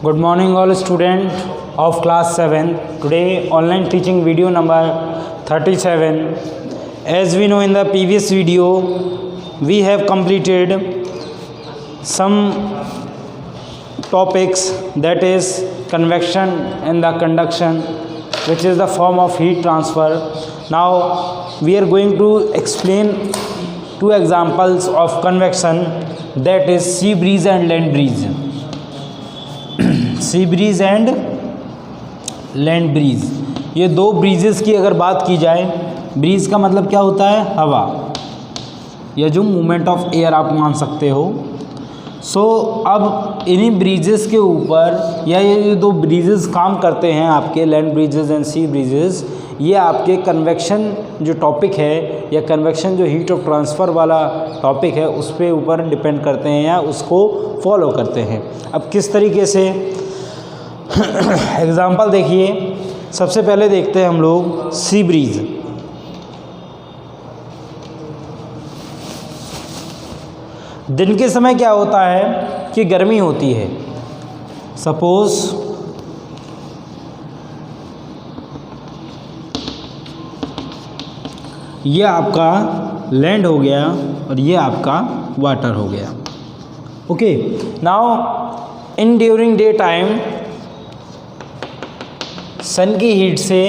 Good morning all student of class 7. Today online teaching video number 37. As we know in the previous video we have completed some topics, that is convection and the conduction, which is the form of heat transfer. Now we are going to explain two examples of convection, that is sea breeze and land breeze. Sea breeze and land breeze, ये दो breezes की अगर बात की जाए, bridge का मतलब क्या होता है? हवा, या जो मूवमेंट ऑफ एयर आप मान सकते हो। अब इन्हीं ब्रीजेस के ऊपर, या ये दो ब्रीजेस काम करते हैं आपके, land bridges and sea bridges, ये आपके कन्वेक्शन जो टॉपिक है या कन्वेक्शन जो हीट ऑफ ट्रांसफ़र वाला टॉपिक है उस पे ऊपर डिपेंड करते हैं या उसको फॉलो करते हैं। अब किस तरीके से एग्जाम्पल देखिए, सबसे पहले देखते हैं हम लोग सी ब्रीज। दिन के समय क्या होता है कि गर्मी होती है। सपोज ये आपका लैंड हो गया और ये आपका वाटर हो गया। Okay, now in during day time sun की हीट से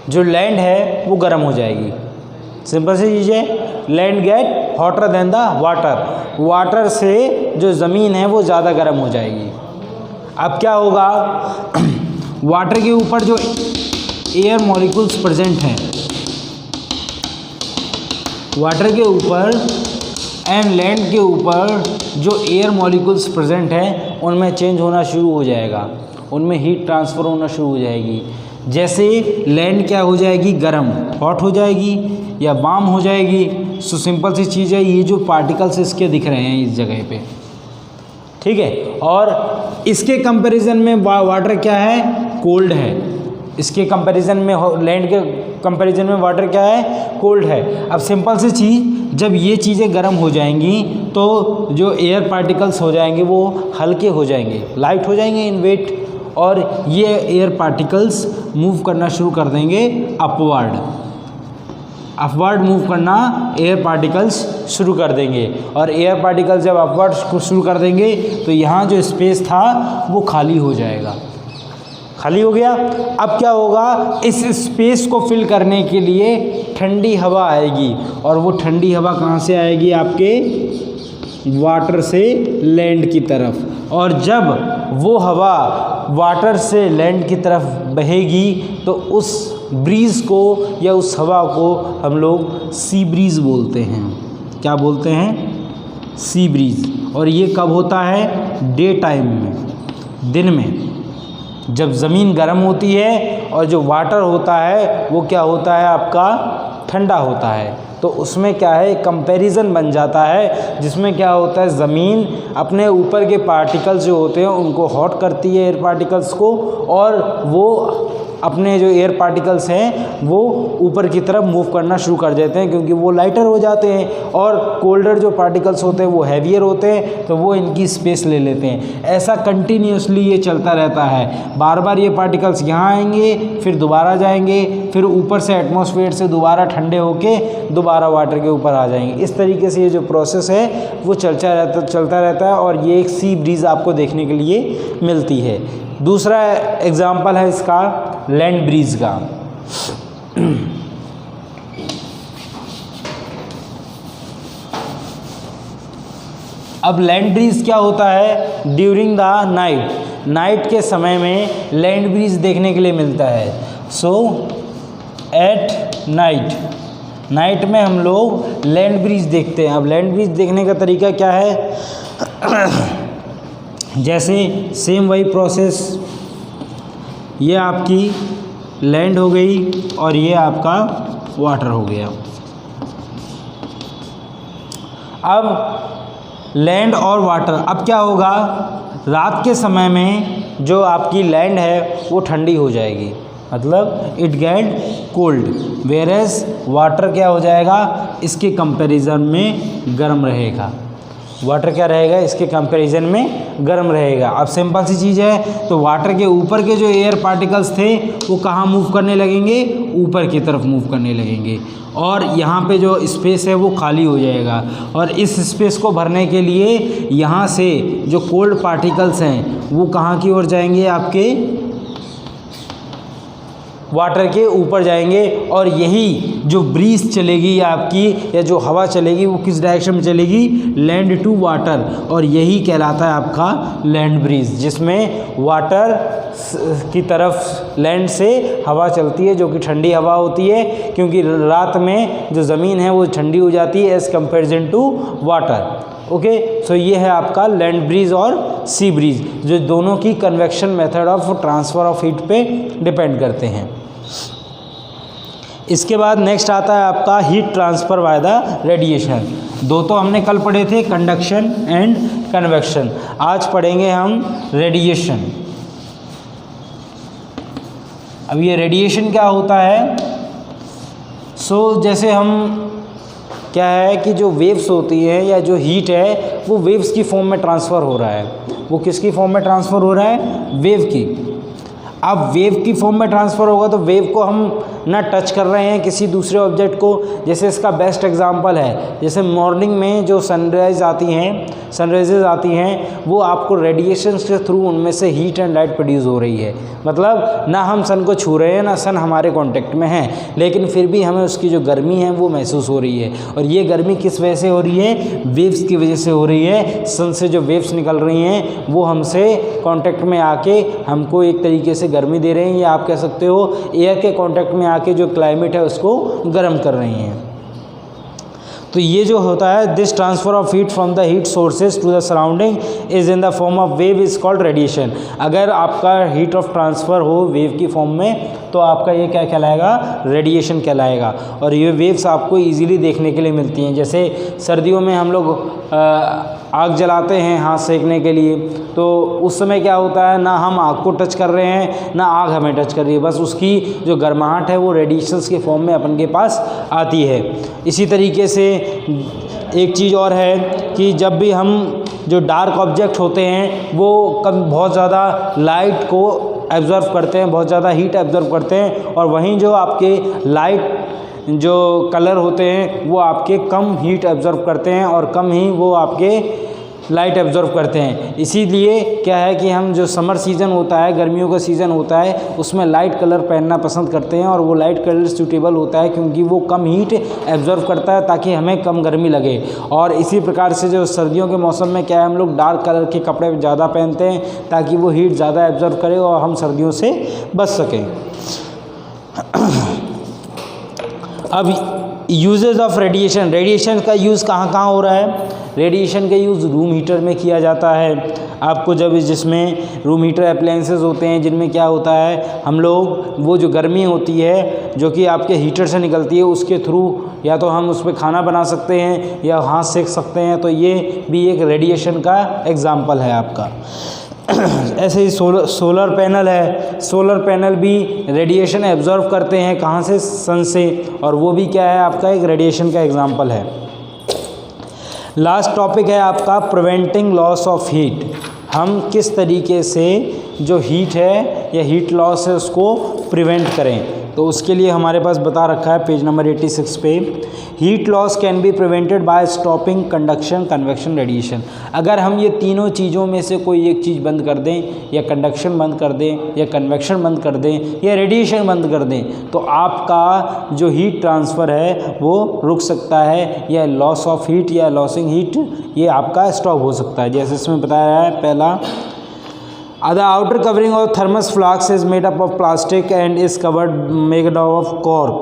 जो लैंड है वो गर्म हो जाएगी। सिंपल सी चीज़ है, land gets hotter than the water, water से जो ज़मीन है वो ज़्यादा गर्म हो जाएगी। अब क्या होगा, वाटर के ऊपर जो एयर मॉलिक्यूल्स प्रेजेंट हैं, वाटर के ऊपर एंड लैंड के ऊपर जो एयर मॉलिक्यूल्स प्रेजेंट हैं उनमें चेंज होना शुरू हो जाएगा, उनमें हीट ट्रांसफ़र होना शुरू हो जाएगी। जैसे लैंड क्या हो जाएगी, गर्म, हॉट हो जाएगी या वार्म हो जाएगी। सो सिंपल सी चीज़ है, ये जो पार्टिकल्स इसके दिख रहे हैं इस जगह पे, ठीक है। और इसके कंपैरिजन में वाटर क्या है, कोल्ड है। इसके कंपैरिजन में लैंड के कंपैरिजन में वाटर क्या है, कोल्ड है। अब सिंपल सी चीज़, जब ये चीज़ें गर्म हो जाएंगी तो जो एयर पार्टिकल्स हो जाएंगे वो हल्के हो जाएंगे, लाइट हो जाएंगे इन वेट, और ये एयर पार्टिकल्स मूव करना शुरू कर देंगे अपवर्ड, अपवर्ड मूव करना एयर पार्टिकल्स शुरू कर देंगे। और एयर पार्टिकल्स जब अपवर्ड शुरू कर देंगे तो यहाँ जो स्पेस था वो खाली हो जाएगा, खाली हो गया। अब क्या होगा, इस स्पेस को फिल करने के लिए ठंडी हवा आएगी, और वो ठंडी हवा कहाँ से आएगी, आपके वाटर से लैंड की तरफ। और जब वो हवा वाटर से लैंड की तरफ बहेगी तो उस ब्रीज़ को या उस हवा को हम लोग सी ब्रीज़ बोलते हैं। क्या बोलते हैं? सी ब्रीज़। और ये कब होता है? डे टाइम में, दिन में, जब ज़मीन गर्म होती है और जो वाटर होता है वो क्या होता है, आपका ठंडा होता है। तो उसमें क्या है, कंपैरिजन बन जाता है, जिसमें क्या होता है, ज़मीन अपने ऊपर के पार्टिकल्स जो होते हैं उनको हॉट करती है, एयर पार्टिकल्स को, और वो अपने जो एयर पार्टिकल्स हैं वो ऊपर की तरफ मूव करना शुरू कर देते हैं, क्योंकि वो लाइटर हो जाते हैं, और कोल्डर जो पार्टिकल्स होते हैं वो हैवियर होते हैं, तो वो इनकी स्पेस ले लेते हैं। ऐसा कंटिन्यूसली ये चलता रहता है, बार बार ये पार्टिकल्स यहाँ आएंगे, फिर दोबारा जाएंगे, फिर ऊपर से एटमॉस्फेयर से दोबारा ठंडे होके दोबारा वाटर के ऊपर आ जाएंगे। इस तरीके से ये जो प्रोसेस है वो चलता रहता है, और ये एक सी ब्रीज़ आपको देखने के लिए मिलती है। दूसरा एग्जाम्पल है इसका लैंड ब्रीज का। अब लैंड ब्रीज क्या होता है, ड्यूरिंग द नाइट, नाइट के समय में लैंड ब्रीज देखने के लिए मिलता है। सो एट नाइट, नाइट में हम लोग लैंड ब्रीज देखते हैं। अब लैंड ब्रीज देखने का तरीका क्या है, जैसे सेम वही प्रोसेस, ये आपकी लैंड हो गई और ये आपका वाटर हो गया। अब लैंड और वाटर, अब क्या होगा, रात के समय में जो आपकी लैंड है वो ठंडी हो जाएगी, मतलब it get cold, whereas water क्या हो जाएगा, इसके कंपैरिजन में गर्म रहेगा। वाटर क्या रहेगा, इसके कंपैरिजन में गर्म रहेगा। अब सिंपल सी चीज़ है, तो वाटर के ऊपर के जो एयर पार्टिकल्स थे वो कहाँ मूव करने लगेंगे, ऊपर की तरफ मूव करने लगेंगे, और यहाँ पे जो स्पेस है वो खाली हो जाएगा। और इस स्पेस को भरने के लिए यहाँ से जो कोल्ड पार्टिकल्स हैं वो कहाँ की ओर जाएंगे, आपके वाटर के ऊपर जाएंगे, और यही जो ब्रीज चलेगी आपकी, या जो हवा चलेगी, वो किस डायरेक्शन में चलेगी, लैंड टू वाटर, और यही कहलाता है आपका लैंड ब्रीज, जिसमें वाटर की तरफ लैंड से हवा चलती है, जो कि ठंडी हवा होती है, क्योंकि रात में जो ज़मीन है वो ठंडी हो जाती है as comparison to water. Okay, so ये है आपका लैंड ब्रीज और सी ब्रीज, जो दोनों की convection method of transfer of heat पे डिपेंड करते हैं। इसके बाद नेक्स्ट आता है आपका heat transfer by the radiation. दो तो हमने कल पढ़े थे, कंडक्शन एंड कन्वेक्शन, आज पढ़ेंगे हम रेडिएशन। अब ये रेडिएशन क्या होता है, जैसे हम क्या है कि जो वेव्स होती हैं या जो हीट है वो वेव्स की फॉर्म में ट्रांसफ़र हो रहा है। वो किसकी फॉर्म में ट्रांसफ़र हो रहा है, वेव की। अब वेव की फॉर्म में ट्रांसफ़र होगा तो वेव को हम ना टच कर रहे हैं किसी दूसरे ऑब्जेक्ट को। जैसे इसका बेस्ट एग्जांपल है, जैसे मॉर्निंग में जो सनराइजेज आती हैं वो आपको रेडिएशन के थ्रू उनमें से हीट एंड लाइट प्रोड्यूस हो रही है। मतलब ना हम सन को छू रहे हैं, ना सन हमारे कांटेक्ट में है, लेकिन फिर भी हमें उसकी जो गर्मी है वो महसूस हो रही है। और ये गर्मी किस वजह से हो रही है, वेव्स की वजह से हो रही है। सन से जो वेव्स निकल रही हैं वो हमसे कांटेक्ट में आके हमको एक तरीके से गर्मी दे रहे हैं, या आप कह सकते हो एयर के कांटेक्ट में आके जो क्लाइमेट है उसको गर्म कर रही हैं। तो ये जो होता है, this transfer of heat from the heat sources to the surrounding is in the form of wave is called radiation. अगर आपका हीट ऑफ ट्रांसफ़र हो वेव की फॉर्म में तो आपका ये क्या कहलाएगा, रेडिएशन कहलाएगा। और ये वेव्स आपको इजीली देखने के लिए मिलती हैं। जैसे सर्दियों में हम लोग आग जलाते हैं हाथ सेकने के लिए, तो उस समय क्या होता है, ना हम आग को टच कर रहे हैं ना आग हमें टच कर रही है, बस उसकी जो गर्माहट है वो रेडिएशंस के फॉर्म में अपन के पास आती है। इसी तरीके से एक चीज़ और है कि जब भी हम जो डार्क ऑब्जेक्ट होते हैं वो बहुत ज़्यादा लाइट को एब्जॉर्व करते हैं, बहुत ज़्यादा हीट एब्जॉर्व करते हैं, और वहीं जो आपके लाइट जो कलर होते हैं वो आपके कम हीट एब्जॉर्व करते हैं और कम ही वो आपके लाइट एब्जॉर्व करते हैं। इसीलिए क्या है कि हम जो समर सीज़न होता है, गर्मियों का सीज़न होता है, उसमें लाइट कलर पहनना पसंद करते हैं, और वो लाइट कलर सूटेबल होता है क्योंकि वो कम हीट एब्जॉर्व करता है ताकि हमें कम गर्मी लगे। और इसी प्रकार से जो सर्दियों के मौसम में क्या है, हम लोग डार्क कलर के कपड़े ज़्यादा पहनते हैं ताकि वो हीट ज़्यादा एब्जॉर्व करे और हम सर्दियों से बच सकें। अब यूजेस ऑफ रेडिएशन, रेडिएशन का यूज़ कहाँ कहाँ हो रहा है। रेडिएशन का यूज़ रूम हीटर में किया जाता है। आपको जब जिसमें रूम हीटर अप्लायंसेस होते हैं जिनमें क्या होता है, हम लोग वो जो गर्मी होती है जो कि आपके हीटर से निकलती है उसके थ्रू या तो हम उस पर खाना बना सकते हैं या हाथ सेक सकते हैं, तो ये भी एक रेडिएशन का एग्जाम्पल है आपका। ऐसे ही सोलर पैनल है, सोलर पैनल भी रेडिएशन एब्जॉर्व करते हैं, कहाँ से, सन से, और वो भी क्या है आपका एक रेडिएशन का एग्जाम्पल है। लास्ट टॉपिक है आपका प्रिवेंटिंग लॉस ऑफ हीट। हम किस तरीके से जो हीट है या हीट लॉस है उसको प्रिवेंट करें, तो उसके लिए हमारे पास बता रखा है पेज नंबर 86 पे, heat loss can be prevented by stopping conduction, convection, radiation. अगर हम ये तीनों चीज़ों में से कोई एक चीज़ बंद कर दें, या कंडक्शन बंद कर दें, या कन्वेक्शन बंद कर दें, या रेडिएशन बंद कर दें, तो आपका जो हीट ट्रांसफ़र है वो रुक सकता है, या लॉस ऑफ हीट या लॉसिंग हीट ये आपका स्टॉप हो सकता है। जैसे इसमें बताया है, पहला, the outer covering of thermos flask is made up of plastic and is made of cork.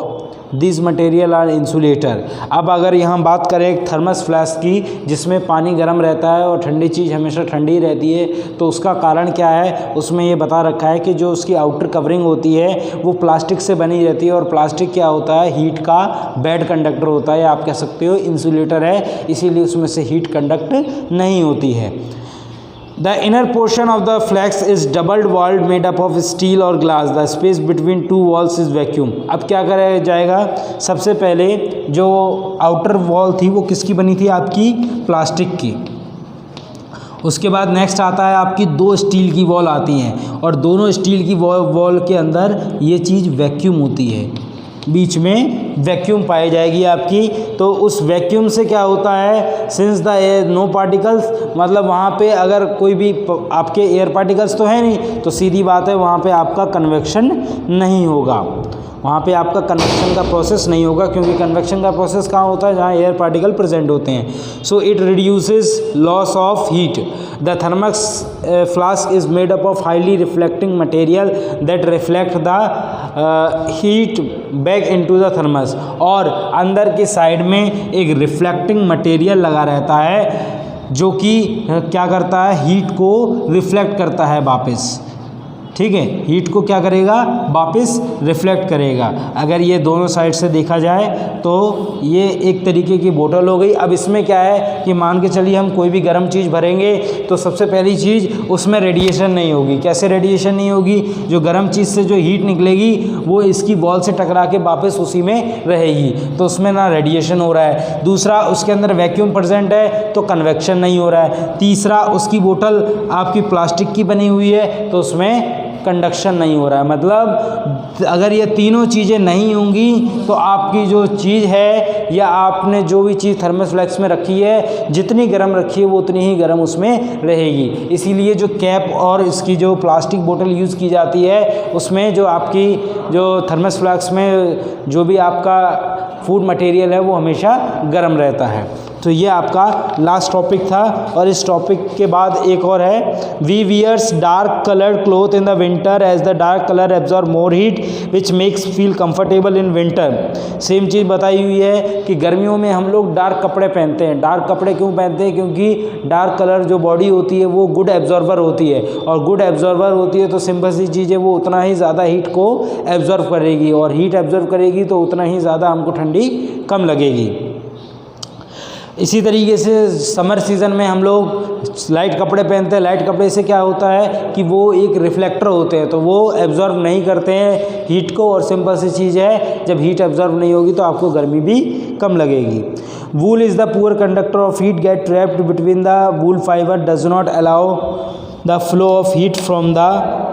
These material are insulator. अब अगर यहाँ बात करें एक थर्मस फ्लास्क की जिसमें पानी गर्म रहता है और ठंडी चीज़ हमेशा ठंडी रहती है, तो उसका कारण क्या है, उसमें ये बता रखा है कि जो उसकी आउटर कवरिंग होती है वो प्लास्टिक से बनी रहती है, और प्लास्टिक क्या होता है, हीट का बैड कंडक्टर होता है, आप कह सकते हो इंसुलेटर है, इसीलिए उसमें से हीट कंडक्ट नहीं होती है। The inner portion of the flask is double walled made up of steel or glass. The space between two walls is vacuum. अब क्या करा जाएगा, सबसे पहले जो आउटर वॉल थी वो किसकी बनी थी, आपकी प्लास्टिक की, उसके बाद नेक्स्ट आता है आपकी 2 स्टील की बॉल आती हैं और दोनों स्टील की बॉल के अंदर ये चीज़ वैक्यूम होती है, बीच में वैक्यूम पाई जाएगी आपकी। तो उस वैक्यूम से क्या होता है, since the air no particles, मतलब वहाँ पे अगर कोई भी आपके एयर पार्टिकल्स तो है नहीं, तो सीधी बात है वहाँ पे आपका कन्वेक्शन नहीं होगा, वहाँ पे आपका कन्वेक्शन का प्रोसेस नहीं होगा, क्योंकि कन्वेक्शन का प्रोसेस कहाँ होता है, जहाँ एयर पार्टिकल प्रेजेंट होते हैं। So it reduces loss of heat. The thermos flask is made up of highly reflecting material that reflect the heat back into the thermos. और अंदर की साइड में एक रिफ्लेक्टिंग मटेरियल लगा रहता है जो कि क्या करता है, हीट को रिफ्लेक्ट करता है वापस, ठीक है, हीट को क्या करेगा, वापस रिफ्लेक्ट करेगा। अगर ये दोनों साइड से देखा जाए तो ये एक तरीके की बोतल हो गई। अब इसमें क्या है कि मान के चलिए हम कोई भी गर्म चीज़ भरेंगे तो सबसे पहली चीज़ उसमें रेडिएशन नहीं होगी। कैसे रेडिएशन नहीं होगी, जो गर्म चीज़ से जो हीट निकलेगी वो इसकी बॉल से टकरा के वापस उसी में रहेगी, तो उसमें ना रेडिएशन हो रहा है। दूसरा, उसके अंदर वैक्यूम प्रेजेंट है तो कन्वेक्शन नहीं हो रहा है। तीसरा, उसकी बोतल आपकी प्लास्टिक की बनी हुई है तो उसमें कंडक्शन नहीं हो रहा है। मतलब अगर ये तीनों चीज़ें नहीं होंगी तो आपकी जो चीज़ है या आपने जो भी चीज़ थर्मस फ्लास्क में रखी है, जितनी गर्म रखी है वो उतनी ही गर्म उसमें रहेगी। इसीलिए जो कैप और इसकी जो प्लास्टिक बोतल यूज़ की जाती है उसमें जो आपकी जो थर्मस फ्लास्क में जो भी आपका फूड मटेरियल है वो हमेशा गर्म रहता है। तो ये आपका लास्ट टॉपिक था। और इस टॉपिक के बाद एक और है, we wears dark coloured cloth in the winter as the dark colour absorb more heat which makes feel comfortable in winter. Same चीज़ बताई हुई है कि गर्मियों में हम लोग डार्क कपड़े पहनते हैं। डार्क कपड़े क्यों पहनते हैं, क्योंकि डार्क कलर जो बॉडी होती है वो गुड एब्जॉर्बर होती है, और गुड एब्जॉर्बर होती है तो सिंपल सी चीज़ है, वो उतना ही ज़्यादा हीट को एब्जॉर्व करेगी, और हीट एब्जॉर्व करेगी तो उतना ही ज़्यादा हमको ठंडी कम लगेगी। इसी तरीके से समर सीज़न में हम लोग लाइट कपड़े पहनते हैं। लाइट कपड़े से क्या होता है कि वो एक रिफ्लेक्टर होते हैं, तो वो एब्जॉर्ब नहीं करते हैं हीट को, और सिंपल सी चीज़ है, जब हीट एब्जॉर्ब नहीं होगी तो आपको गर्मी भी कम लगेगी। Wool is the poor conductor of heat, get trapped between the wool fibre, does not allow the flow of heat from the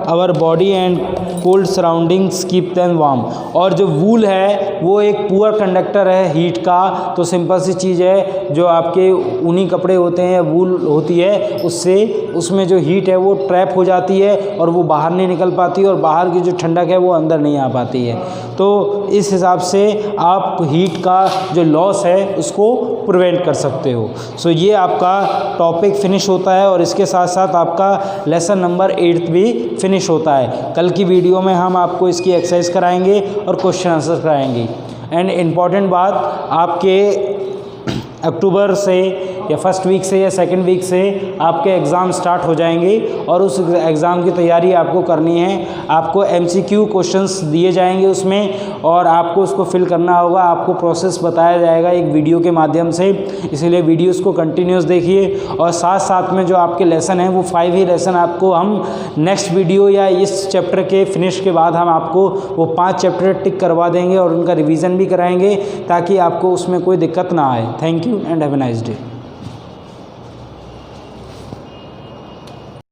our body and cold surroundings keep them warm. और जो वूल है वो एक पुअर कंडक्टर है heat का, तो simple सी चीज़ है, जो आपके ऊनी कपड़े होते हैं, वूल होती है, उससे उसमें जो हीट है वो ट्रैप हो जाती है और वो बाहर नहीं निकल पाती, और बाहर की जो ठंडक है वो अंदर नहीं आ पाती है। तो इस हिसाब से आप हीट का जो लॉस है उसको प्रिवेंट कर सकते हो। सो ये आपका टॉपिक फिनिश होता है, और इसके साथ साथ आपका लेसन नंबर 8 भी फिनिश होता है। कल की वीडियो में हम आपको इसकी एक्सरसाइज कराएंगे और क्वेश्चन आंसर कराएंगे। एंड इम्पॉर्टेंट बात, आपके अक्टूबर से या फर्स्ट वीक से या सेकंड वीक से आपके एग्ज़ाम स्टार्ट हो जाएंगे, और उस एग्ज़ाम की तैयारी आपको करनी है। आपको MCQ क्वेश्चंस दिए जाएंगे उसमें, और आपको उसको फिल करना होगा। आपको प्रोसेस बताया जाएगा एक वीडियो के माध्यम से, इसीलिए वीडियोस को कंटिन्यूस देखिए। और साथ साथ में जो आपके लेसन हैं वो 5 ही लेसन आपको हम नेक्स्ट वीडियो या इस चैप्टर के फिनिश के बाद हम आपको वो 5 चैप्टर टिक करवा देंगे और उनका रिवीजन भी कराएंगे, ताकि आपको उसमें कोई दिक्कत ना आए। Thank you and have a nice day.